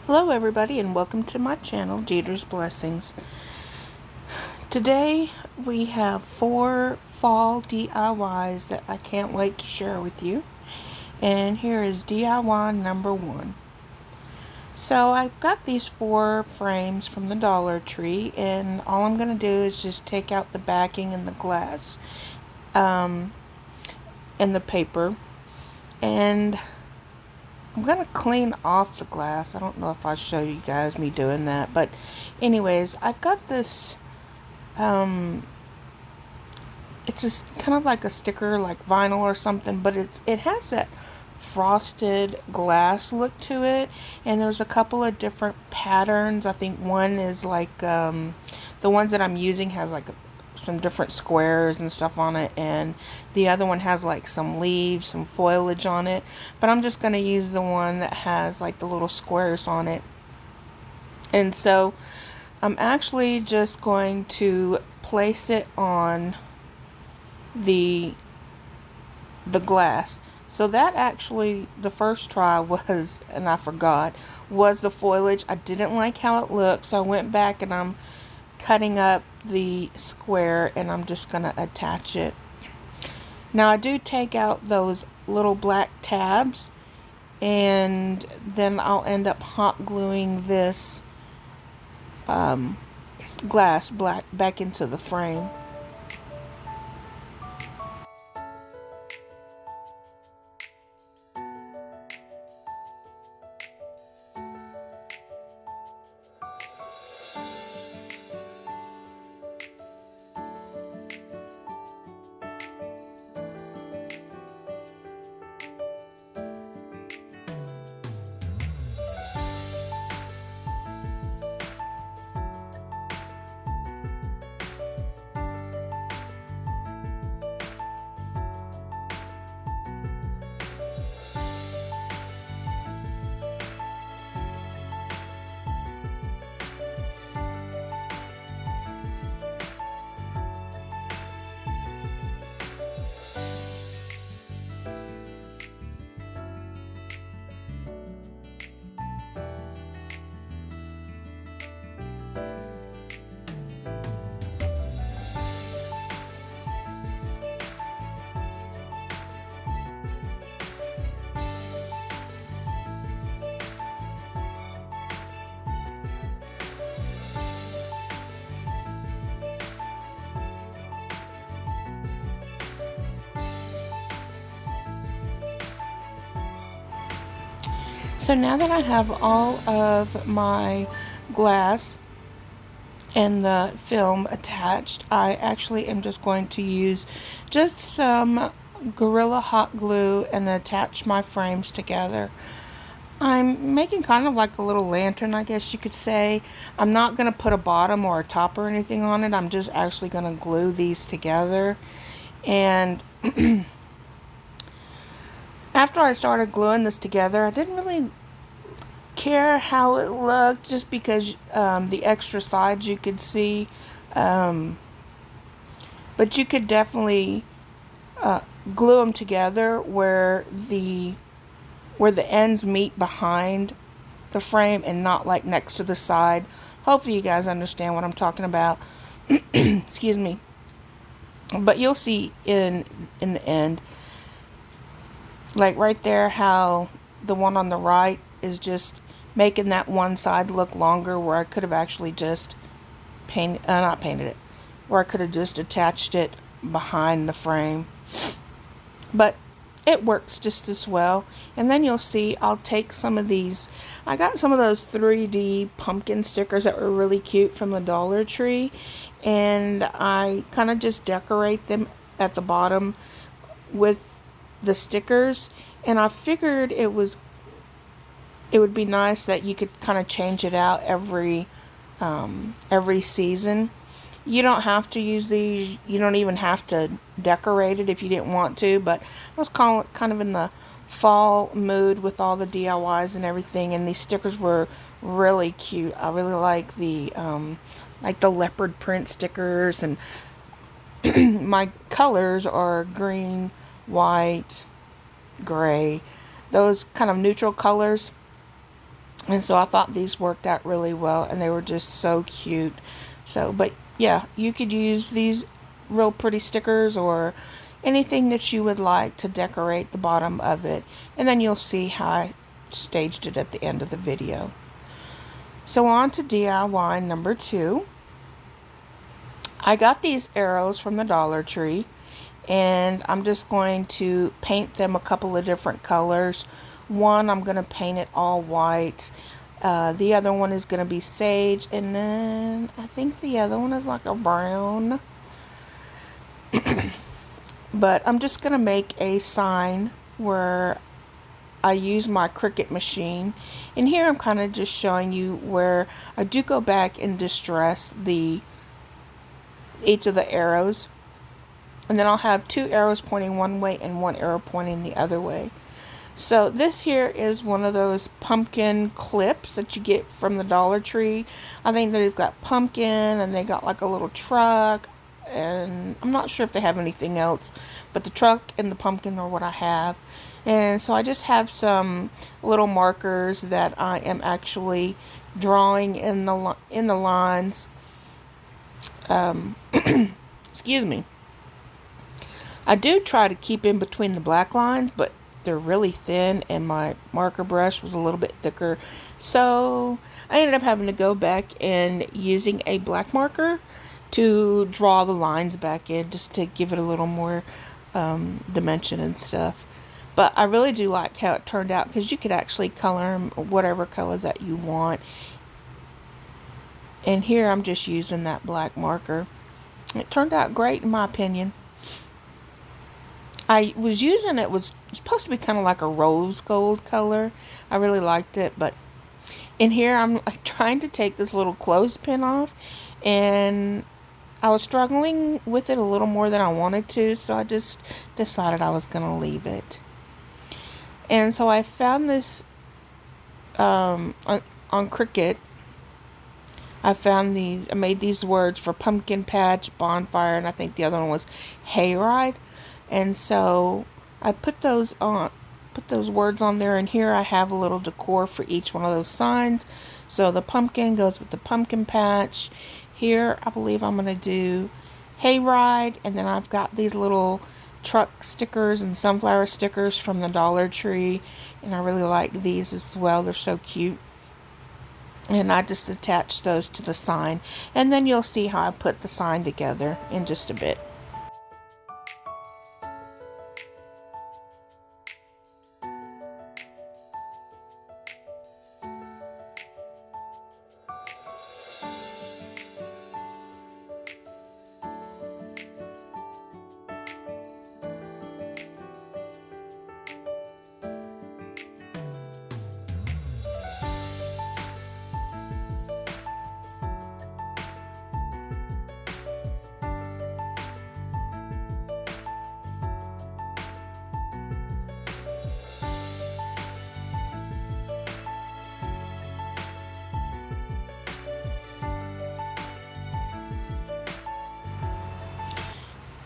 Hello everybody and welcome to my channel, Jetersblessings. Today we have 4 fall DIYs that I can't wait to share with you. And here is DIY number 1. So I've got these 4 frames from the Dollar Tree, and all I'm going to do is just take out the backing and the glass and the paper, and I'm going to clean off the glass. I don't know if I'll show you guys me doing that. But anyways, I've got this, it's just kind of like a sticker, like vinyl or something. But it has that frosted glass look to it. And there's a couple of different patterns. I think one is like, the ones that I'm using has like some different squares and stuff on it, and the other one has like some leaves, some foliage on it, but I'm just going to use the one that has like the little squares on it. And so I'm actually just going to place it on the glass. So that actually, the first try was, and I forgot, was the foliage. I didn't like how it looked, so I went back and I'm cutting up the square, and I'm just going to attach it. Now I do take out those little black tabs, and then I'll end up hot gluing this glass back into the frame. So now that I have all of my glass and the film attached, I actually am just going to use just some Gorilla Hot Glue and attach my frames together. I'm making kind of like a little lantern, I guess you could say. I'm not going to put a bottom or a top or anything on it. I'm just actually going to glue these together. And after I started gluing this together, I didn't really care how it looked, just because the extra sides you could see. But you could definitely glue them together where the ends meet behind the frame and not like next to the side. Hopefully you guys understand what I'm talking about. Excuse me. But you'll see in the end, like right there, how the one on the right is just making that one side look longer, where I could have actually just not painted it, where I could have just attached it behind the frame. But it works just as well. And then you'll see I'll take some of these. I got some of those 3D pumpkin stickers that were really cute from the Dollar Tree, and I kind of just decorate them at the bottom with the stickers. And I figured it would be nice that you could kind of change it out every season. You don't have to use these. You don't even have to decorate it if you didn't want to. But I was kind of in the fall mood with all the DIYs and everything, and these stickers were really cute. I really like the leopard print stickers, and my colors are green, white, gray, those kind of neutral colors. And so I thought these worked out really well, and they were just so cute. So, but yeah, you could use these real pretty stickers or anything that you would like to decorate the bottom of it. And then you'll see how I staged it at the end of the video. So on to DIY number 2. I got these arrows from the Dollar Tree, and I'm just going to paint them a couple of different colors. One, I'm going to paint it all white. The other one is going to be sage, and then I think the other one is like a brown. But I'm just going to make a sign where I use my Cricut machine. And here I'm kind of just showing you where I do go back and distress each of the arrows. And then I'll have 2 arrows pointing one way and 1 arrow pointing the other way. So this here is one of those pumpkin clips that you get from the Dollar Tree. I think they've got pumpkin, and they got like a little truck, and I'm not sure if they have anything else, but the truck and the pumpkin are what I have. And so I just have some little markers that I am actually drawing in the lines. Excuse me. I do try to keep in between the black lines, but they're really thin, and my marker brush was a little bit thicker. So I ended up having to go back and using a black marker to draw the lines back in, just to give it a little more dimension and stuff. But I really do like how it turned out, because you could actually color them whatever color that you want. And here I'm just using that black marker. It turned out great in my opinion. I was using it was supposed to be kind of like a rose gold color. I really liked it, but in here I'm trying to take this little clothespin off, and I was struggling with it a little more than I wanted to, so I just decided I was going to leave it. And so I found this on Cricut. I made these words for pumpkin patch, bonfire, and I think the other one was hayride. And so I put those words on there, and here I have a little decor for each one of those signs. So the pumpkin goes with the pumpkin patch. Here I believe I'm going to do hayride, and then I've got these little truck stickers and sunflower stickers from the Dollar Tree, and I really like these as well. They're so cute. And I just attach those to the sign, and then you'll see how I put the sign together in just a bit.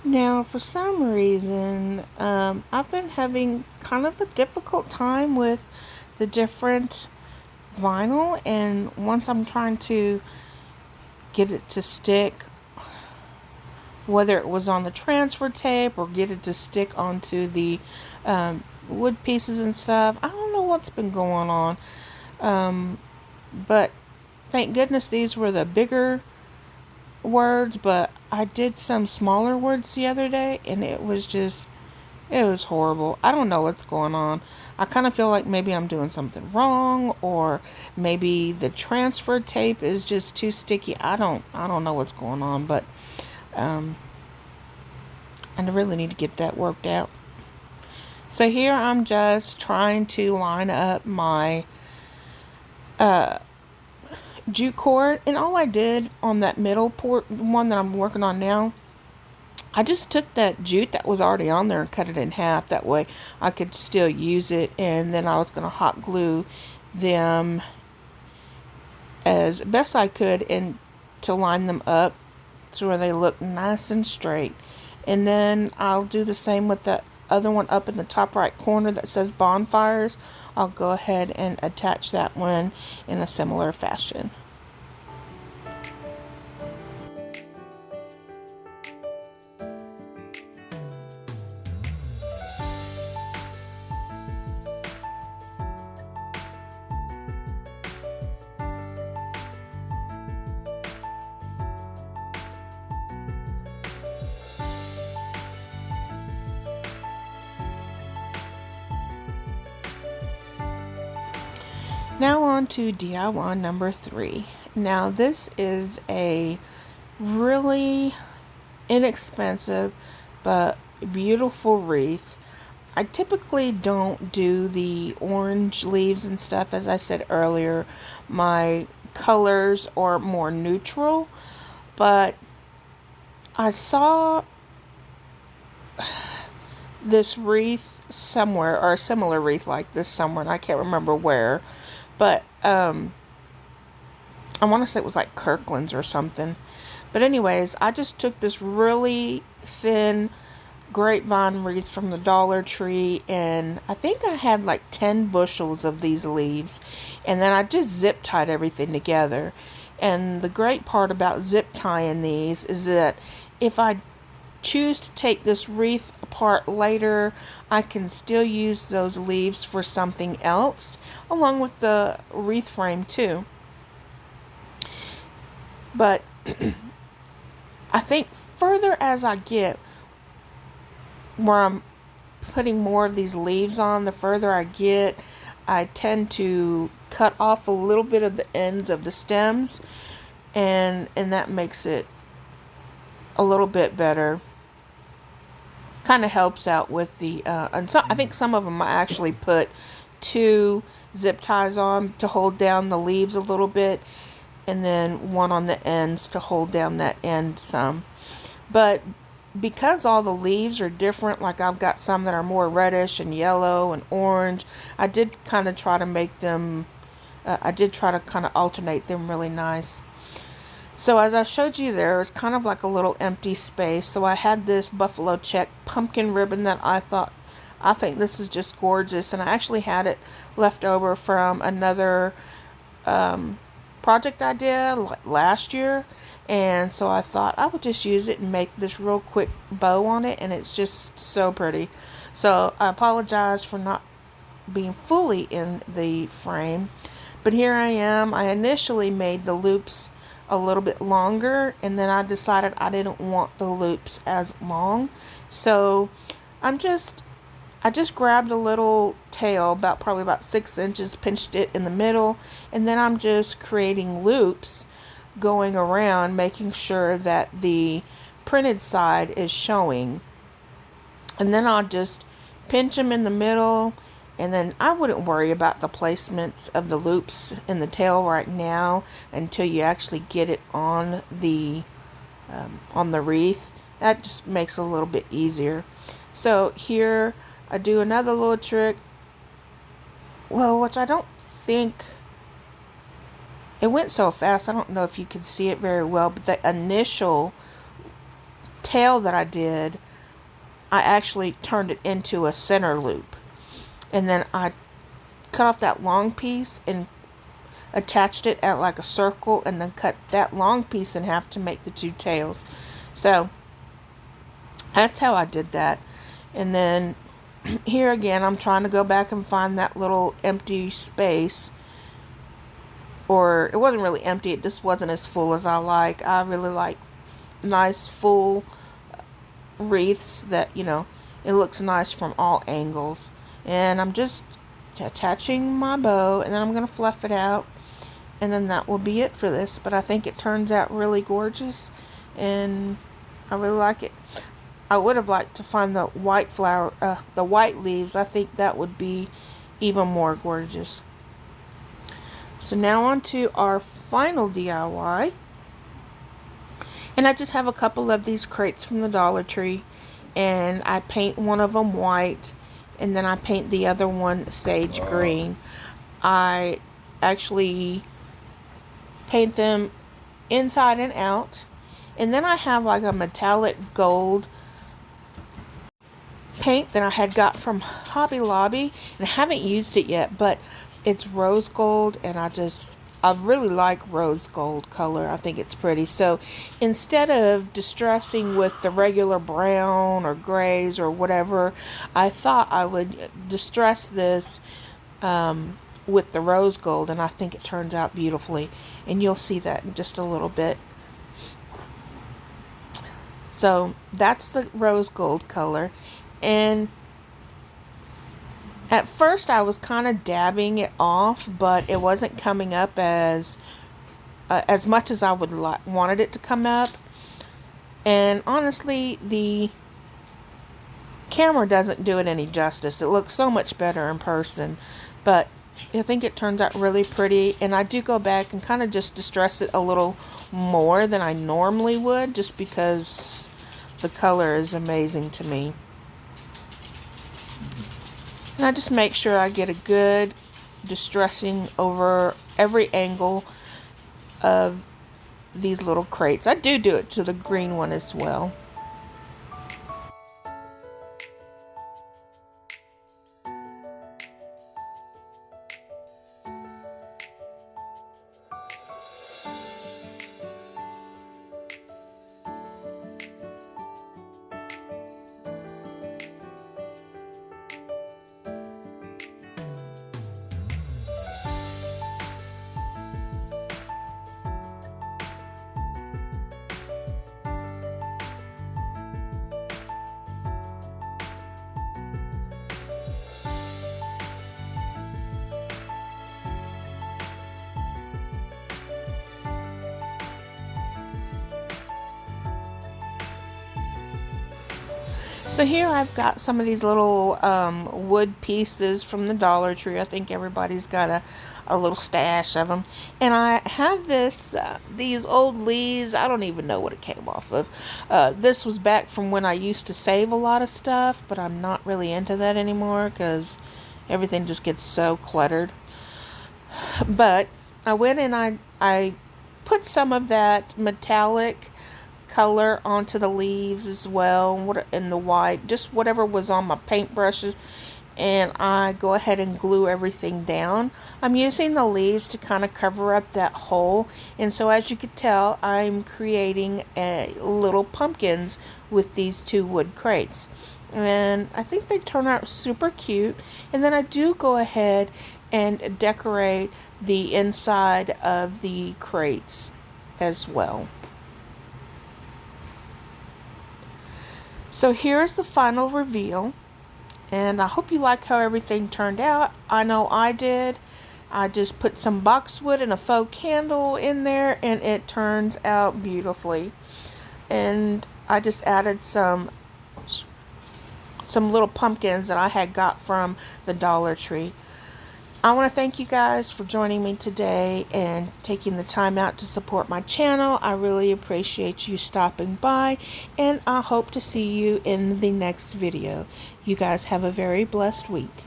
Now, for some reason, I've been having kind of a difficult time with the different vinyl, and once I'm trying to get it to stick, whether it was on the transfer tape or get it to stick onto the wood pieces and stuff, I don't know what's been going on, but thank goodness these were the bigger words, but I did some smaller words the other day, and it was horrible. I don't know what's going on. I kind of feel like maybe I'm doing something wrong, or maybe the transfer tape is just too sticky. I don't know what's going on, but I really need to get that worked out. So here I'm just trying to line up my jute cord, and all I did on that middle one that I'm working on now, I just took that jute that was already on there and cut it in half. That way I could still use it, and then I was going to hot glue them as best I could and to line them up so where they look nice and straight. And then I'll do the same with the other one up in the top right corner that says bonfires. I'll go ahead and attach that one in a similar fashion. Now on to DIY number 3. Now this is a really inexpensive but beautiful wreath. I typically don't do the orange leaves and stuff. As I said earlier, my colors are more neutral, but I saw this wreath somewhere, or a similar wreath like this somewhere, and I can't remember where. But I want to say it was like Kirkland's or something. But anyways, I just took this really thin grapevine wreath from the Dollar Tree, and I think I had like 10 bushels of these leaves, and then I just zip tied everything together. And the great part about zip tying these is that if I choose to take this wreath apart later, I can still use those leaves for something else, along with the wreath frame too. But I think further as I get where I'm putting more of these leaves on, the further I get, I tend to cut off a little bit of the ends of the stems, and that makes it a little bit better. Kind of helps out with the and so I think some of them I actually put 2 zip ties on to hold down the leaves a little bit, and then 1 on the ends to hold down that end some. But because all the leaves are different, like I've got some that are more reddish and yellow and orange, I did kind of try to make them I did try to kind of alternate them really nice. So as I showed you, there was kind of like a little empty space. So I had this buffalo check pumpkin ribbon that I think this is just gorgeous. And I actually had it left over from another project I did last year. And so I thought I would just use it and make this real quick bow on it. And it's just so pretty. So I apologize for not being fully in the frame. But here I am. I initially made the loops a little bit longer, and then I decided I didn't want the loops as long, so I just grabbed a little tail probably about 6 inches, pinched it in the middle, and then I'm just creating loops going around, making sure that the printed side is showing, and then I'll just pinch them in the middle. And then I wouldn't worry about the placements of the loops in the tail right now until you actually get it on the wreath. That just makes it a little bit easier. So here I do another little trick. Well, which I don't think, it went so fast I don't know if you can see it very well, but the initial tail that I did, I actually turned it into a center loop. And then I cut off that long piece and attached it at like a circle, and then cut that long piece in half to make the 2 tails. So that's how I did that. And then here again, I'm trying to go back and find that little empty space. Or it wasn't really empty, it just wasn't as full as I like. I really like nice full wreaths that, you know, it looks nice from all angles. And I'm just attaching my bow, and then I'm going to fluff it out, and then that will be it for this. But I think it turns out really gorgeous, and I really like it. I would have liked to find the white the white leaves. I think that would be even more gorgeous. So now on to our final DIY. And I just have a couple of these crates from the Dollar Tree, and I paint one of them white, and then I paint the other one sage green. I actually paint them inside and out, and then I have like a metallic gold paint that I had got from Hobby Lobby, and I haven't used it yet, but it's rose gold, and I really like rose gold color. I think it's pretty. So instead of distressing with the regular brown or grays or whatever, I thought I would distress this with the rose gold, and I think it turns out beautifully, and you'll see that in just a little bit. So that's the rose gold color, and at first I was kind of dabbing it off, but it wasn't coming up as much as I would wanted it to come up. And honestly, the camera doesn't do it any justice. It looks so much better in person, but I think it turns out really pretty. And I do go back and kind of just distress it a little more than I normally would, just because the color is amazing to me. And I just make sure I get a good distressing over every angle of these little crates. I do it to the green one as well. So here I've got some of these little wood pieces from the Dollar Tree. I think everybody's got a little stash of them. And I have these old leaves. I don't even know what it came off of. This was back from when I used to save a lot of stuff, but I'm not really into that anymore because everything just gets so cluttered. But I went and I put some of that metallic color onto the leaves as well, and the white, just whatever was on my paintbrushes, and I go ahead and glue everything down. I'm using the leaves to kind of cover up that hole, and so as you could tell, I'm creating little pumpkins with these two wood crates, and I think they turn out super cute. And then I do go ahead and decorate the inside of the crates as well. So here's the final reveal, and I hope you like how everything turned out. I know I did. I just put some boxwood and a faux candle in there, and it turns out beautifully. And I just added some little pumpkins that I had got from the Dollar Tree. I want to thank you guys for joining me today and taking the time out to support my channel. I really appreciate you stopping by, and I hope to see you in the next video. You guys have a very blessed week.